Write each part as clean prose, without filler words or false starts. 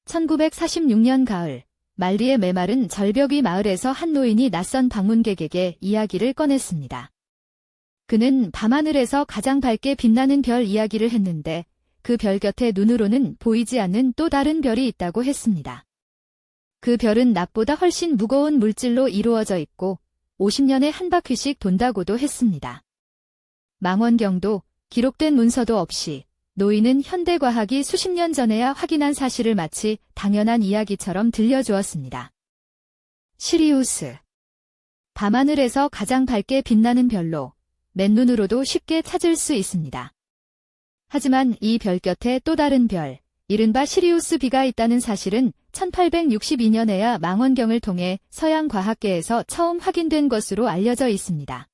1946년 가을, 만리의 메마른 절벽 위 마을에서 한 노인이 낯선 방문객에게 이야기를 꺼냈습니다. 그는 밤하늘에서 가장 밝게 빛나는 별 이야기를 했는데 그 별 곁에 눈으로는 보이지 않는 또 다른 별이 있다고 했습니다. 그 별은 낮보다 훨씬 무거운 물질로 이루어져 있고 50년에 한 바퀴씩 돈다고도 했습니다. 망원경도 기록된 문서도 없이 노인은 현대과학이 수십 년 전에야 확인한 사실을 마치 당연한 이야기처럼 들려주었습니다. 시리우스. 밤하늘에서 가장 밝게 빛나는 별로 맨눈으로도 쉽게 찾을 수 있습니다. 하지만 이 별 곁에 또 다른 별, 이른바 시리우스 B가 있다는 사실은 1862년에야 망원경을 통해 서양 과학계에서 처음 확인된 것으로 알려져 있습니다.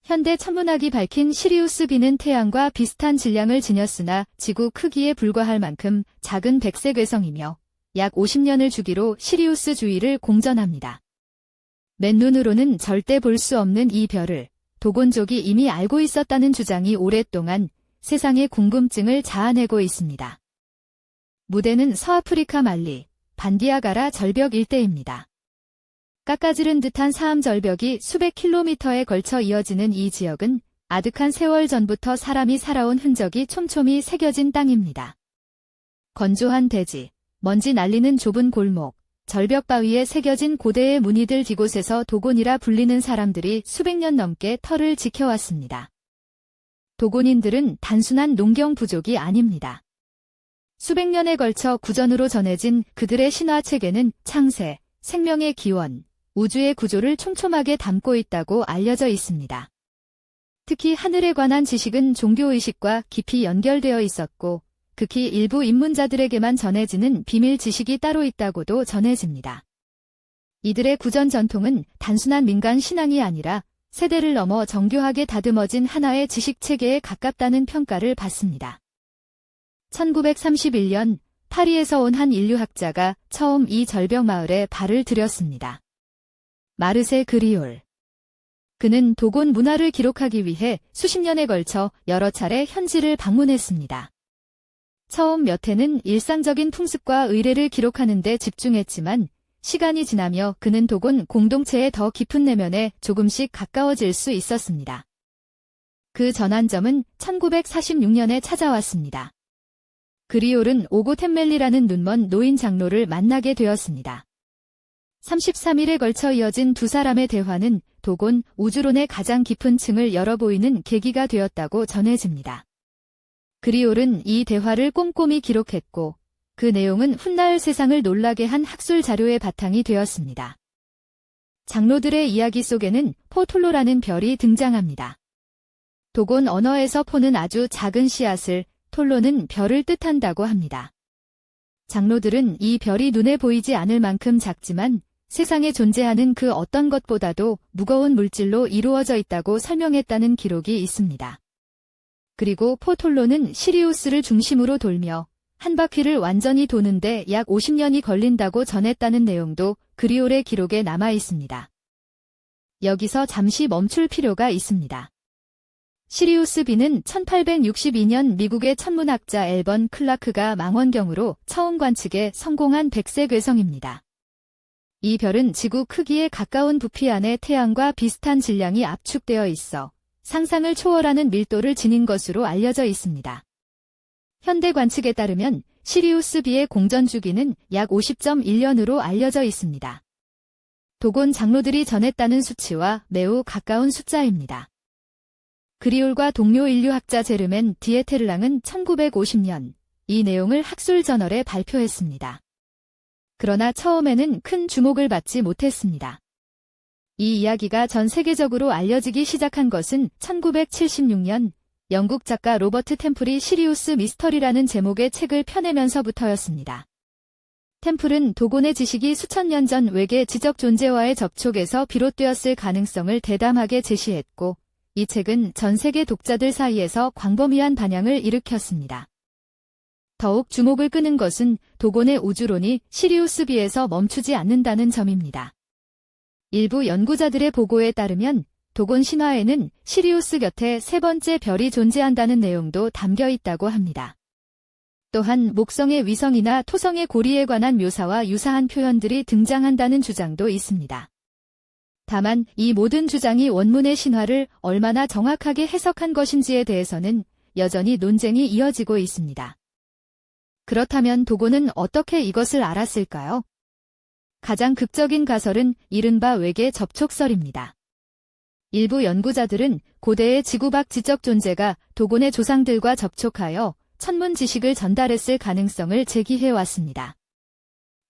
현대 천문학이 밝힌 시리우스 B는 태양과 비슷한 질량을 지녔으나 지구 크기에 불과할 만큼 작은 백색 외성이며 약 50년을 주기로 시리우스 주위를 공전합니다. 맨눈으로는 절대 볼 수 없는 이 별을 도곤족이 이미 알고 있었다는 주장이 오랫동안 세상의 궁금증을 자아내고 있습니다. 무대는 서아프리카 말리, 반디아가라 절벽 일대입니다. 깎아지른 듯한 사암절벽이 수백 킬로미터에 걸쳐 이어지는 이 지역은 아득한 세월 전부터 사람이 살아온 흔적이 촘촘히 새겨진 땅입니다. 건조한 대지, 먼지 날리는 좁은 골목, 절벽 바위에 새겨진 고대의 무늬들 이곳에서 도곤이라 불리는 사람들이 수백 년 넘게 터를 지켜왔습니다. 도곤인들은 단순한 농경 부족이 아닙니다. 수백 년에 걸쳐 구전으로 전해진 그들의 신화체계는 창세, 생명의 기원, 우주의 구조를 촘촘하게 담고 있다고 알려져 있습니다. 특히 하늘에 관한 지식은 종교의식과 깊이 연결되어 있었고 극히 일부 입문자들에게만 전해지는 비밀 지식이 따로 있다고도 전해집니다. 이들의 구전 전통은 단순한 민간 신앙이 아니라 세대를 넘어 정교하게 다듬어진 하나의 지식체계에 가깝다는 평가를 받습니다. 1931년 파리에서 온 한 인류학자가 처음 이 절벽 마을에 발을 들였습니다. 마르세 그리올. 그는 도곤 문화를 기록하기 위해 수십 년에 걸쳐 여러 차례 현지를 방문했습니다. 처음 몇 해는 일상적인 풍습과 의례를 기록하는 데 집중했지만 시간이 지나며 그는 도곤 공동체의 더 깊은 내면에 조금씩 가까워질 수 있었습니다. 그 전환점은 1946년에 찾아왔습니다. 그리올은 오고 템멜리라는 눈먼 노인 장로를 만나게 되었습니다. 33일에 걸쳐 이어진 두 사람의 대화는 도곤 우주론의 가장 깊은 층을 열어보이는 계기가 되었다고 전해집니다. 그리올은 이 대화를 꼼꼼히 기록했고 그 내용은 훗날 세상을 놀라게 한 학술 자료의 바탕이 되었습니다. 장로들의 이야기 속에는 포톨로라는 별이 등장합니다. 도곤 언어에서 포는 아주 작은 씨앗을, 톨로는 별을 뜻한다고 합니다. 장로들은 이 별이 눈에 보이지 않을 만큼 작지만 세상에 존재하는 그 어떤 것보다도 무거운 물질로 이루어져 있다고 설명했다는 기록이 있습니다. 그리고 포톨로는 시리우스를 중심으로 돌며 한 바퀴를 완전히 도는데 약 50년이 걸린다고 전했다는 내용도 그리올의 기록에 남아 있습니다. 여기서 잠시 멈출 필요가 있습니다. 시리우스 B는 1862년 미국의 천문학자 앨번 클라크가 망원경으로 처음 관측에 성공한 백색 외성입니다. 이 별은 지구 크기에 가까운 부피 안에 태양과 비슷한 질량이 압축되어 있어 상상을 초월하는 밀도를 지닌 것으로 알려져 있습니다. 현대 관측에 따르면 시리우스 B의 공전 주기는 약 50.1년으로 알려져 있습니다. 도곤 장로들이 전했다는 수치와 매우 가까운 숫자입니다. 그리올과 동료 인류학자 제르멘 디에테르랑은 1950년 이 내용을 학술 저널에 발표했습니다. 그러나 처음에는 큰 주목을 받지 못했습니다. 이 이야기가 전 세계적으로 알려지기 시작한 것은 1976년 영국 작가 로버트 템플이 시리우스 미스터리라는 제목의 책을 펴내면서부터였습니다. 템플은 도곤의 지식이 수천 년 전 외계 지적 존재와의 접촉에서 비롯되었을 가능성을 대담하게 제시했고 이 책은 전 세계 독자들 사이에서 광범위한 반향을 일으켰습니다. 더욱 주목을 끄는 것은 도곤의 우주론이 시리우스 B에서 멈추지 않는다는 점입니다. 일부 연구자들의 보고에 따르면 도곤 신화에는 시리우스 곁에 세 번째 별이 존재한다는 내용도 담겨 있다고 합니다. 또한 목성의 위성이나 토성의 고리에 관한 묘사와 유사한 표현들이 등장한다는 주장도 있습니다. 다만 이 모든 주장이 원문의 신화를 얼마나 정확하게 해석한 것인지에 대해서는 여전히 논쟁이 이어지고 있습니다. 그렇다면 도곤은 어떻게 이것을 알았을까요? 가장 극적인 가설은 이른바 외계 접촉설입니다. 일부 연구자들은 고대의 지구 밖 지적 존재가 도곤의 조상들과 접촉하여 천문 지식을 전달했을 가능성을 제기해왔습니다.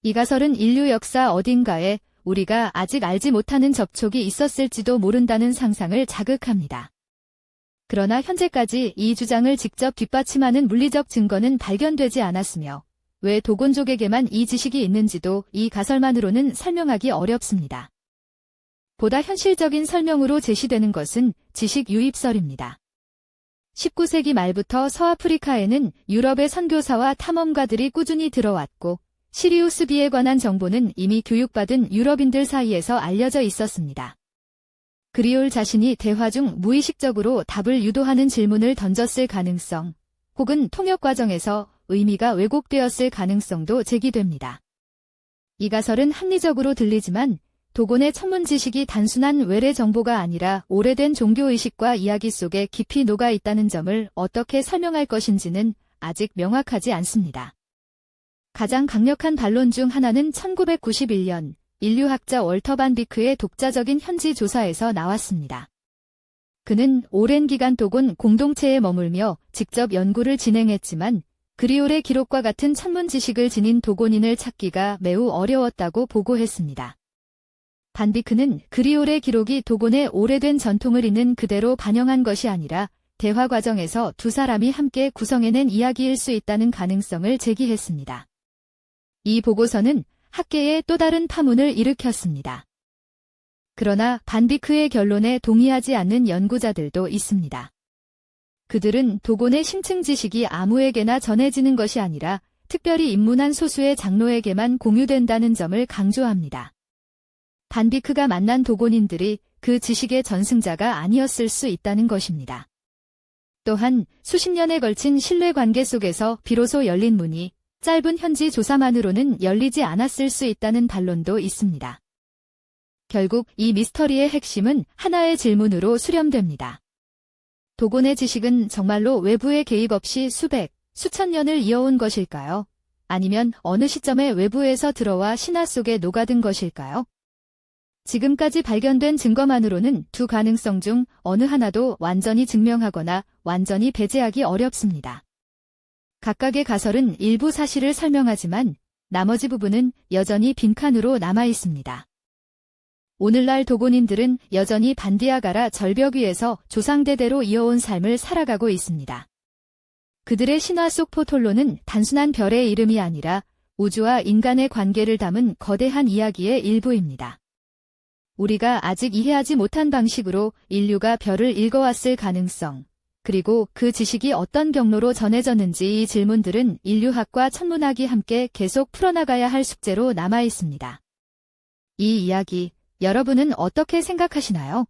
이 가설은 인류 역사 어딘가에 우리가 아직 알지 못하는 접촉이 있었을지도 모른다는 상상을 자극합니다. 그러나 현재까지 이 주장을 직접 뒷받침하는 물리적 증거는 발견되지 않았으며 왜 도곤족에게만 이 지식이 있는지도 이 가설만으로는 설명하기 어렵습니다. 보다 현실적인 설명으로 제시되는 것은 지식 유입설입니다. 19세기 말부터 서아프리카에는 유럽의 선교사와 탐험가들이 꾸준히 들어왔고 시리우스 B에 관한 정보는 이미 교육받은 유럽인들 사이에서 알려져 있었습니다. 그리올 자신이 대화 중 무의식적으로 답을 유도하는 질문을 던졌을 가능성, 혹은 통역 과정에서 의미가 왜곡되었을 가능성도 제기됩니다. 이 가설은 합리적으로 들리지만 도곤의 천문 지식이 단순한 외래 정보가 아니라 오래된 종교의식과 이야기 속에 깊이 녹아 있다는 점을 어떻게 설명할 것인지는 아직 명확하지 않습니다. 가장 강력한 반론 중 하나는 1991년 인류학자 월터 반 비크의 독자적인 현지 조사에서 나왔습니다. 그는 오랜 기간 도곤 공동체에 머물며 직접 연구를 진행했지만 그리올의 기록과 같은 천문 지식을 지닌 도곤인을 찾기가 매우 어려웠다고 보고했습니다. 반 비크는 그리올의 기록이 도곤의 오래된 전통을 있는 그대로 반영한 것이 아니라 대화 과정에서 두 사람이 함께 구성해낸 이야기일 수 있다는 가능성을 제기했습니다. 이 보고서는 학계에 또 다른 파문을 일으켰습니다. 그러나 반 비크의 결론에 동의하지 않는 연구자들도 있습니다. 그들은 도곤의 심층 지식이 아무에게나 전해지는 것이 아니라 특별히 입문한 소수의 장로에게만 공유된다는 점을 강조합니다. 반 비크가 만난 도곤인들이 그 지식의 전승자가 아니었을 수 있다는 것입니다. 또한 수십 년에 걸친 신뢰 관계 속에서 비로소 열린 문이 짧은 현지 조사만으로는 열리지 않았을 수 있다는 반론도 있습니다. 결국 이 미스터리의 핵심은 하나의 질문으로 수렴됩니다. 도곤의 지식은 정말로 외부의 개입 없이 수천 년을 이어온 것일까요? 아니면 어느 시점에 외부에서 들어와 신화 속에 녹아든 것일까요? 지금까지 발견된 증거만으로는 두 가능성 중 어느 하나도 완전히 증명하거나 완전히 배제하기 어렵습니다. 각각의 가설은 일부 사실을 설명하지만 나머지 부분은 여전히 빈칸으로 남아 있습니다. 오늘날 도곤인들은 여전히 반디아가라 절벽 위에서 조상대대로 이어온 삶을 살아가고 있습니다. 그들의 신화 속 포톨로는 단순한 별의 이름이 아니라 우주와 인간의 관계를 담은 거대한 이야기의 일부입니다. 우리가 아직 이해하지 못한 방식으로 인류가 별을 읽어왔을 가능성, 그리고 그 지식이 어떤 경로로 전해졌는지 이 질문들은 인류학과 천문학이 함께 계속 풀어나가야 할 숙제로 남아 있습니다. 이 이야기, 여러분은 어떻게 생각하시나요?